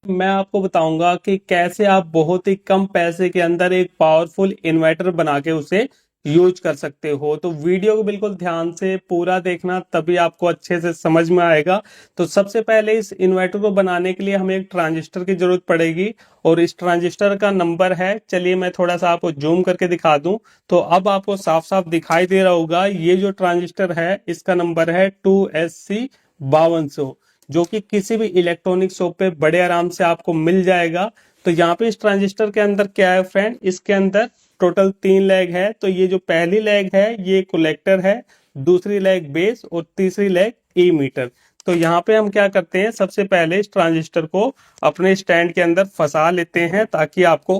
मैं आपको बताऊंगा कि कैसे आप बहुत ही कम पैसे के अंदर एक पावरफुल इन्वर्टर बना के उसे यूज कर सकते हो। तो वीडियो को बिल्कुल ध्यान से पूरा देखना, तभी आपको अच्छे से समझ में आएगा। तो सबसे पहले इस इन्वर्टर को बनाने के लिए हमें एक ट्रांजिस्टर की जरूरत पड़ेगी, और इस ट्रांजिस्टर का नंबर है, चलिए मैं थोड़ा सा आपको जूम करके दिखा दूं। तो अब आपको साफ साफ दिखाई दे रहा होगा, ये जो ट्रांजिस्टर है इसका नंबर है 2SC 5200, जो कि किसी भी इलेक्ट्रॉनिक शॉप पे बड़े आराम से आपको मिल जाएगा। तो यहाँ पे इस ट्रांजिस्टर के अंदर क्या है फ्रेंड, इसके अंदर टोटल 3 लेग है। तो ये जो पहली लेग है ये कलेक्टर है, दूसरी लेग बेस और तीसरी लेग ई मीटर। तो यहाँ पे हम क्या करते हैं, सबसे पहले इस ट्रांजिस्टर को अपने स्टैंड के अंदर फंसा लेते हैं, ताकि आपको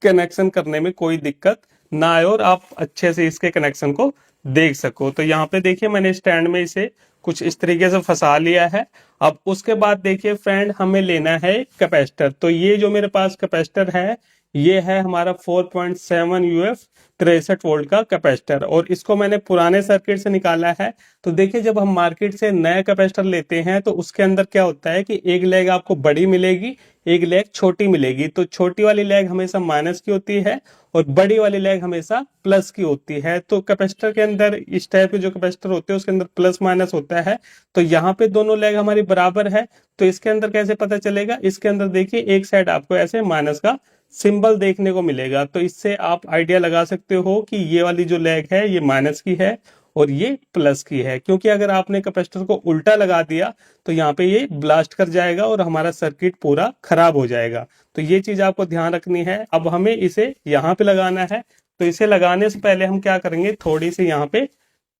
कनेक्शन करने में कोई दिक्कत ना आए और आप अच्छे से इसके कनेक्शन को देख सको। तो यहाँ पे देखिए मैंने स्टैंड में इसे कुछ इस तरीके से फंसा लिया है। अब उसके बाद देखिए फ्रेंड, हमें लेना है कैपेसिटर। तो ये जो मेरे पास कैपेसिटर है, ये है हमारा 4.7 UF 63 वोल्ट का कैपेसिटर, और इसको मैंने पुराने सर्किट से निकाला है। तो देखिए जब हम मार्केट से नया कैपेसिटर लेते हैं तो उसके अंदर क्या होता है कि एक लेग आपको बड़ी मिलेगी, एक लेग छोटी मिलेगी। तो छोटी वाली लेग हमेशा माइनस की होती है और बड़ी वाली लेग हमेशा प्लस की होती है। तो कैपेसिटर के अंदर इस टाइप के जो कैपेसिटर होते हैं उसके अंदर प्लस माइनस होता है। तो यहाँ पे दोनों लेग हमारी बराबर है। तो इसके अंदर कैसे पता चलेगा, इसके अंदर देखिए एक साइड आपको ऐसे माइनस का सिंबल देखने को मिलेगा। तो इससे आप आइडिया लगा सकते हो कि ये वाली जो लेग है ये माइनस की है और ये प्लस की है, क्योंकि अगर आपने कैपेसिटर को उल्टा लगा दिया तो यहाँ पे ये ब्लास्ट कर जाएगा और हमारा सर्किट पूरा खराब हो जाएगा। तो ये चीज आपको ध्यान रखनी है। अब हमें इसे यहाँ पे लगाना है। तो इसे लगाने से पहले हम क्या करेंगे, थोड़ी सी यहाँ पे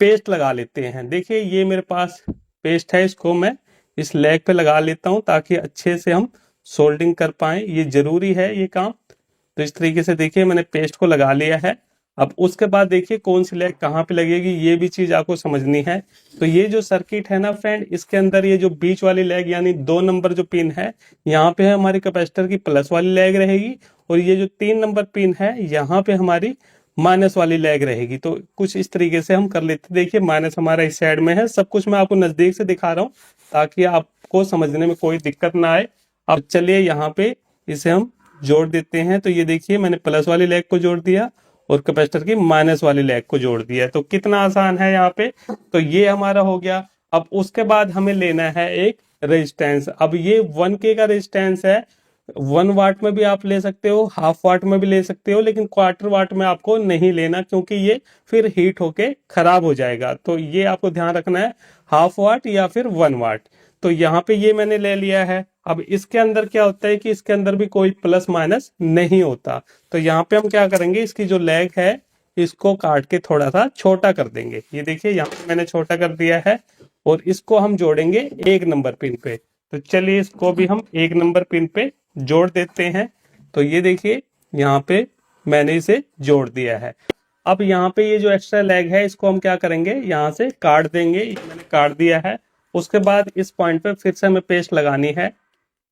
पेस्ट लगा लेते हैं। देखिए ये मेरे पास पेस्ट है, इसको मैं इस लेग पे लगा लेता हूँ ताकि अच्छे से हम सोल्डिंग कर पाए, ये जरूरी है ये काम। तो इस तरीके से देखिए मैंने पेस्ट को लगा लिया है। अब उसके बाद देखिए कौन सी लेग कहाँ पे लगेगी, ये भी चीज आपको समझनी है। तो ये जो सर्किट है ना फ्रेंड, इसके अंदर ये जो बीच वाली लेग यानी 2 नंबर जो पिन है, यहाँ पे है हमारी कैपेसिटर की प्लस वाली लेग रहेगी, और ये जो 3 नंबर पिन है यहाँ पे हमारी माइनस वाली लेग रहेगी। तो कुछ इस तरीके से हम कर लेते। देखिए माइनस हमारा इस साइड में है, सब कुछ मैं आपको नजदीक से दिखा रहा हूँ ताकि आपको समझने में कोई दिक्कत ना आए। अब चलिए यहाँ पे इसे हम जोड़ देते हैं। तो ये देखिए मैंने प्लस वाली लेग को जोड़ दिया और कैपेसिटर की माइनस वाली लेग को जोड़ दिया। तो कितना आसान है यहाँ पे। तो ये हमारा हो गया। अब उसके बाद हमें लेना है एक रेजिस्टेंस। अब ये 1K का रेजिस्टेंस है। 1 वाट में भी आप ले सकते हो, हाफ वाट में भी ले सकते हो, लेकिन क्वार्टर वाट में आपको नहीं लेना, क्योंकि ये फिर हीट होके खराब हो जाएगा। तो ये आपको ध्यान रखना है, हाफ वाट या फिर 1 वाट। तो यहाँ पे ये मैंने ले लिया है। अब इसके अंदर क्या होता है कि इसके अंदर भी कोई प्लस माइनस नहीं होता। तो यहाँ पे हम क्या करेंगे, इसकी जो लेग है इसको काट के थोड़ा सा छोटा कर देंगे। ये देखिए यहाँ पे मैंने छोटा कर दिया है, और इसको हम जोड़ेंगे 1 नंबर पिन पे। तो चलिए इसको भी हम 1 नंबर पिन पे जोड़ देते हैं। तो ये देखिए यहाँ पे मैंने इसे जोड़ दिया है। अब यहाँ पे ये जो एक्स्ट्रा लेग है इसको हम क्या करेंगे, यहाँ से काट देंगे। ये मैंने काट दिया है। उसके बाद इस पॉइंट पे फिर से हमें पेस्ट लगानी है।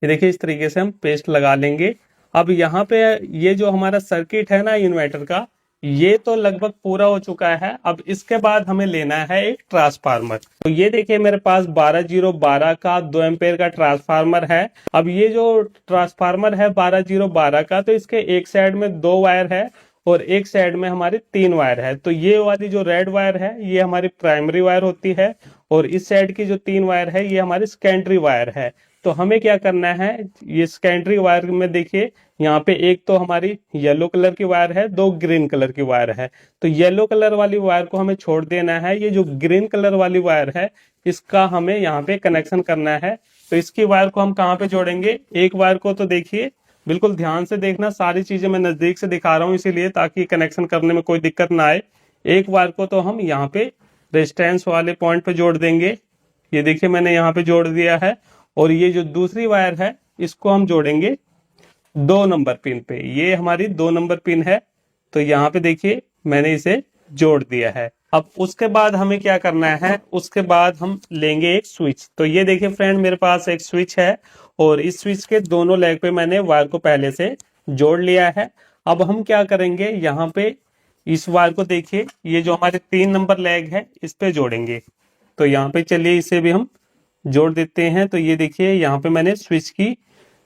ये देखिए इस तरीके से हम पेस्ट लगा लेंगे। अब यहाँ पे ये जो हमारा सर्किट है ना इन्वर्टर का, ये तो लगभग पूरा हो चुका है। अब इसके बाद हमें लेना है एक ट्रांसफार्मर। तो ये देखिए मेरे पास 12012 का 2 एम्पेयर का ट्रांसफार्मर है। अब ये जो ट्रांसफार्मर है 12012 का, तो इसके एक साइड में 2 वायर है और एक साइड में हमारी 3 वायर है। तो ये वाली जो रेड वायर है ये हमारी प्राइमरी वायर होती है, और इस साइड की जो 3 वायर है ये हमारी सेकेंडरी वायर है। तो हमें क्या करना है, ये सेकेंडरी वायर में देखिए यहाँ पे एक तो हमारी येलो कलर की वायर है, 2 ग्रीन कलर की वायर है। तो येलो कलर वाली वायर को हमें छोड़ देना है। ये जो ग्रीन कलर वाली वायर है इसका हमें यहाँ पे कनेक्शन करना है। तो इसकी वायर को हम कहाँ पे जोड़ेंगे, एक वायर को तो देखिए बिल्कुल ध्यान से देखना, सारी चीजें मैं नजदीक से दिखा रहा हूँ इसीलिए, ताकि कनेक्शन करने में कोई दिक्कत ना आए। एक वायर को तो हम यहाँ पे रेजिस्टेंस वाले पॉइंट पे जोड़ देंगे। ये देखिए मैंने यहाँ पे जोड़ दिया है। और ये जो दूसरी वायर है इसको हम जोड़ेंगे 2 नंबर पिन पे। ये हमारी 2 नंबर पिन है। तो यहाँ पे देखिए मैंने इसे जोड़ दिया है। अब उसके बाद हमें क्या करना है, उसके बाद हम लेंगे एक स्विच। तो ये देखिए फ्रेंड मेरे पास एक स्विच है, और इस स्विच के दोनों लेग पे मैंने वायर को पहले से जोड़ लिया है। अब हम क्या करेंगे, यहाँ पे इस वायर को देखिए, ये जो हमारे 3 नंबर लेग है इस पे जोड़ेंगे। तो यहाँ पे चलिए इसे भी हम जोड़ देते हैं। तो ये देखिए यहाँ पे मैंने स्विच की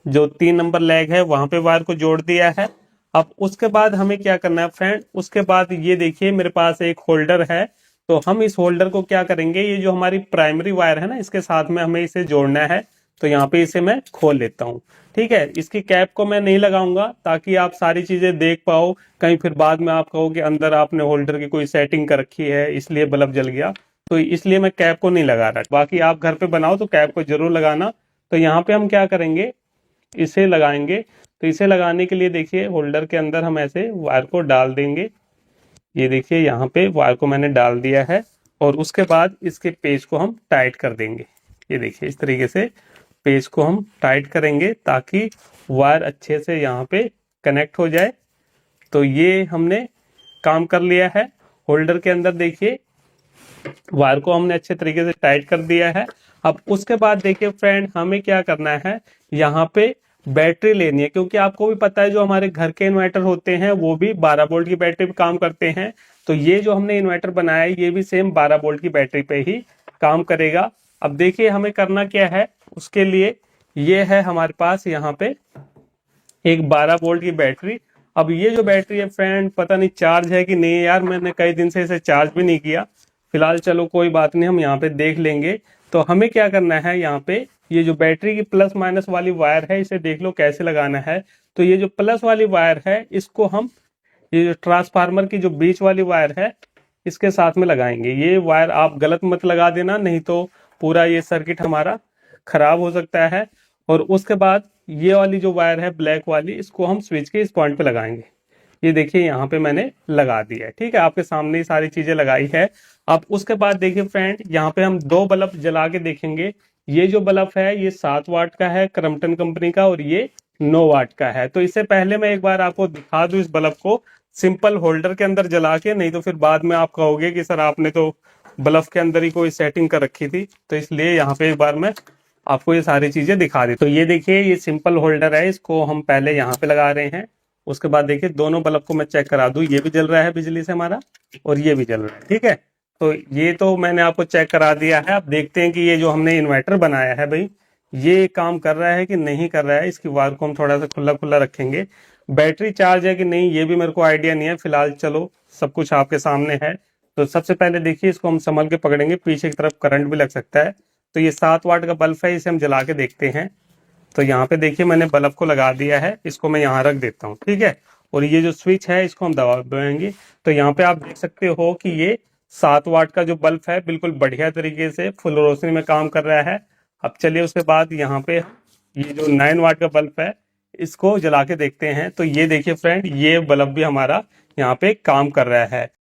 जो 3 नंबर लेग है वहां पे वायर को जोड़ दिया है। अब उसके बाद हमें क्या करना है फ्रेंड, उसके बाद ये देखिए मेरे पास एक होल्डर है, तो हम इस होल्डर को क्या करेंगे, ये जो हमारी प्राइमरी वायर है ना इसके साथ में हमें इसे जोड़ना है। तो यहाँ पे इसे मैं खोल लेता हूँ। ठीक है, इसकी कैप को मैं नहीं लगाऊंगा ताकि आप सारी चीजें देख पाओ, कहीं फिर बाद में आप कहो कि अंदर आपने होल्डर की कोई सेटिंग कर रखी है इसलिए बल्ब जल गया, तो इसलिए मैं कैप को नहीं लगा रहा। बाकी आप घर पे बनाओ तो कैप को जरूर लगाना। तो यहाँ पे हम क्या करेंगे, इसे लगाएंगे। तो इसे लगाने के लिए देखिए होल्डर के अंदर हम ऐसे वायर को डाल देंगे। ये देखिए यहाँ पे वायर को मैंने डाल दिया है, और उसके बाद इसके पेज को हम टाइट कर देंगे। ये देखिए इस तरीके से पेज को हम टाइट करेंगे ताकि वायर अच्छे से यहाँ पे कनेक्ट हो जाए। तो ये हमने काम कर लिया है। होल्डर के अंदर देखिए वायर को हमने अच्छे तरीके से टाइट कर दिया है। अब उसके बाद देखिए फ्रेंड हमें क्या करना है, यहाँ पे बैटरी लेनी है, क्योंकि आपको भी पता है जो हमारे घर के इन्वर्टर होते हैं वो भी 12 वोल्ट की बैटरी पे काम करते हैं। तो ये जो हमने इन्वर्टर बनाया है ये भी सेम 12 वोल्ट की बैटरी पे ही काम करेगा। अब देखिए हमें करना क्या है, उसके लिए ये है हमारे पास यहाँ पे एक 12 वोल्ट की बैटरी। अब ये जो बैटरी है फ्रेंड पता नहीं चार्ज है कि नहीं है यार, मैंने कई दिन से इसे चार्ज भी नहीं किया। फिलहाल चलो कोई बात नहीं, हम यहाँ पे देख लेंगे। तो हमें क्या करना है, यहाँ पे ये जो बैटरी की प्लस माइनस वाली वायर है इसे देख लो कैसे लगाना है। तो ये जो प्लस वाली वायर है इसको हम ये जो ट्रांसफार्मर की जो बीच वाली वायर है इसके साथ में लगाएंगे। ये वायर आप गलत मत लगा देना, नहीं तो पूरा ये सर्किट हमारा खराब हो सकता है। और उसके बाद ये वाली जो वायर है ब्लैक वाली इसको हम स्विच के इस पॉइंट पे लगाएंगे। ये देखिए यहाँ पे मैंने लगा दिया है। ठीक है, आपके सामने ही सारी चीजें लगाई है। अब उसके बाद देखिए फ्रेंड यहाँ पे हम दो बल्ब जला के देखेंगे। ये जो बल्ब है ये 7 वाट का है क्रम्पटन कंपनी का, और ये 9 वाट का है। तो इससे पहले मैं एक बार आपको दिखा दूं इस बल्ब को सिंपल होल्डर के अंदर जला के, नहीं तो फिर बाद में आप कहोगे कि सर आपने तो बल्ब के अंदर ही कोई सेटिंग कर रखी थी। तो इसलिए यहाँ पे एक बार मैं आपको ये सारी चीजें दिखा दी। तो ये देखिए ये सिंपल होल्डर है, इसको हम पहले यहाँ पे लगा रहे हैं। उसके बाद देखिए दोनों बल्ब को मैं चेक करा दूं, ये भी जल रहा है बिजली से हमारा, और ये भी जल रहा है। ठीक है, तो ये तो मैंने आपको चेक करा दिया है। अब देखते हैं कि ये जो हमने इन्वर्टर बनाया है भाई ये काम कर रहा है कि नहीं कर रहा है। इसकी वायर को हम थोड़ा सा खुला खुला रखेंगे। बैटरी चार्ज है कि नहीं ये भी मेरे को आइडिया नहीं है फिलहाल, चलो सब कुछ आपके सामने है। तो सबसे पहले देखिए इसको हम संभल के पकड़ेंगे, पीछे की तरफ करंट भी लग सकता है। तो ये 7 वाट का बल्ब है, इसे हम जला के देखते हैं। तो यहाँ पे देखिए मैंने बल्ब को लगा दिया है, इसको मैं यहाँ रख देता हूँ। ठीक है, और ये जो स्विच है इसको हम दबाएंगे। तो यहाँ पे आप देख सकते हो कि ये 7 वाट का जो बल्ब है बिल्कुल बढ़िया तरीके से फुल रोशनी में काम कर रहा है। अब चलिए उसके बाद यहाँ पे ये जो 9 वाट का बल्ब है इसको जला के देखते हैं। तो ये देखिए फ्रेंड ये बल्ब भी हमारा यहाँ पे काम कर रहा है।